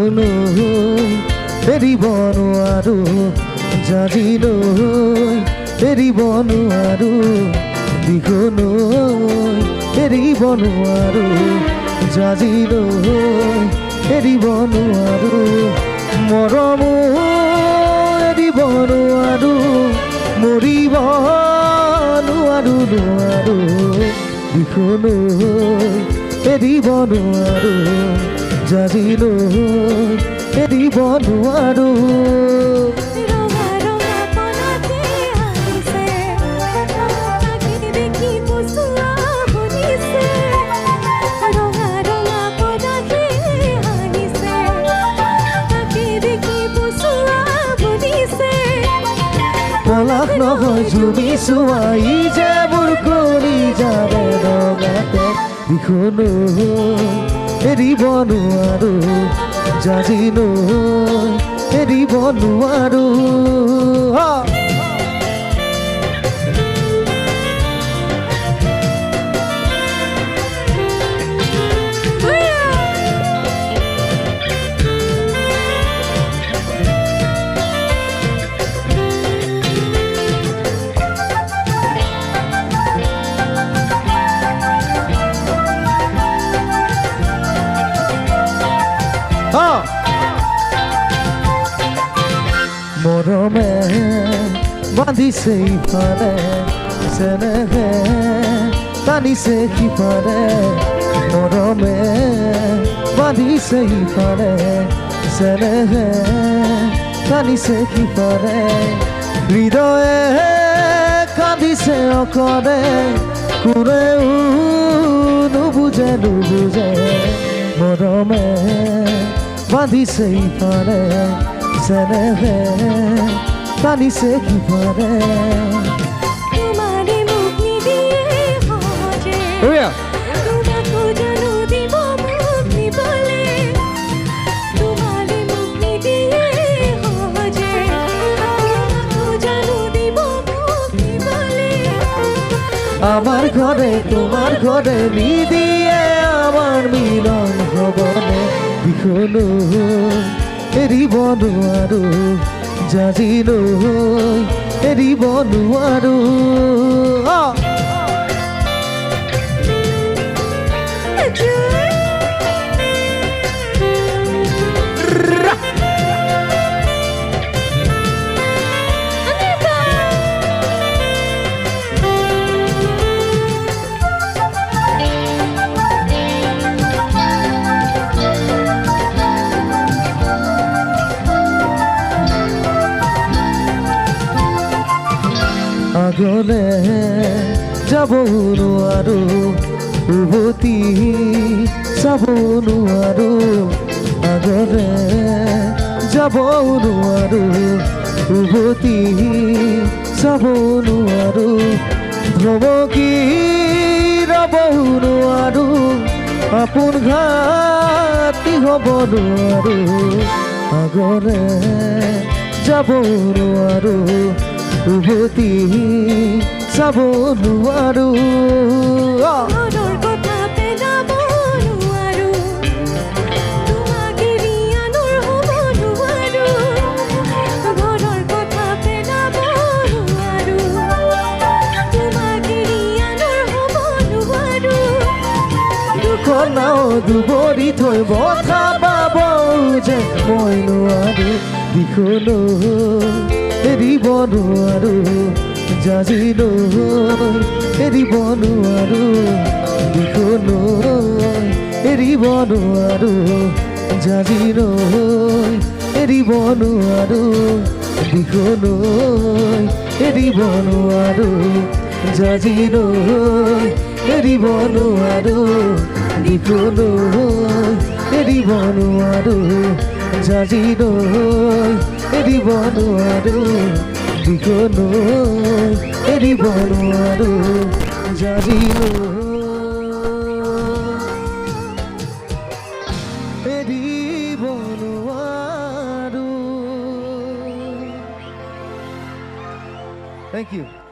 বিহুলৈ এৰিব নোৱাৰো জাজিলৈ এৰিব নোৱাৰো বিহুলৈ এৰিব নোৱাৰো জাজিলৈ এৰিব নোৱাৰো মৰম এৰিব নোৱাৰো মৰিব নোৱাৰো নোৱাৰো বিহুলৈ এৰিব নোৱাৰো জাজিলৈ এৰিব নোৱাৰো পলাশ নহয় জুমি চোৱাই যে মোৰ কৰি যাবে ৰঙাতে বিহুলৈ এৰিব নোৱাৰো জাজিলৈ এৰিব নোৱাৰো মৰমে বান্ধিছে ইফালে চেনেহে টানিছে সিফালে মৰমে বান্ধিছে ইফালে চেনেহে টানিছে সিফালে হৃদয়ে কান্দিছে অকলে কোনেও নুবুজে নুবুজে মৰমে বান্ধিছে ইফালে চেনেহে টানিছে সিফালে তোমাৰে মোক নিদিয়ে সহজে তোমাকো জানো দিব মোক নিবলে তোমাৰে মোক নিদিয়ে সহজে তোমাকো জানো দিব মোক নিবলে আমাৰ ঘৰে তোমাৰ ঘৰে নিদিয়ে আমাৰ মিলন হবনে বিহুলৈ এৰিব নোৱাৰো জাজিলৈ এৰিব নোৱাৰো আগলে যাব নোৱাৰো উভতি চাব নোৱাৰো আগলে যাব নোৱাৰো উভতি চাব নোৱাৰো ভ্ৰমকি ৰ'ব নোৱাৰো আপোন ঘাটি হ'ব নোৱাৰো আগলে যাব নোৱাৰো উভতি চাব নোৱাৰো মনৰ কথা পেলাব নোৱাৰো তোমাক এৰি আনৰ হ'ব নোৱাৰো মনৰ কথা পেলাব নোৱাৰো তোমাক এৰি আনৰ হ'ব নোৱাৰো দুখৰ নাও দুবৰি থৈ বঠা পাব যে মই নোৱাৰো বিহুলৈ এৰিব নোৱাৰো জাজিলৈ এৰিব নোৱাৰো বিহুলৈ এৰিব নোৱাৰো জাজিলৈ এৰিব নোৱাৰো বিহুলৈ এৰিব নোৱাৰো জাজিলৈ এৰিব নোৱাৰো বিহুলৈ এৰিব নোৱাৰো জাজিলৈ এৰিব নোৱাৰো বিহুলৈ এৰিব নোৱাৰো জাজিলৈ এৰিব নোৱাৰো Thank you.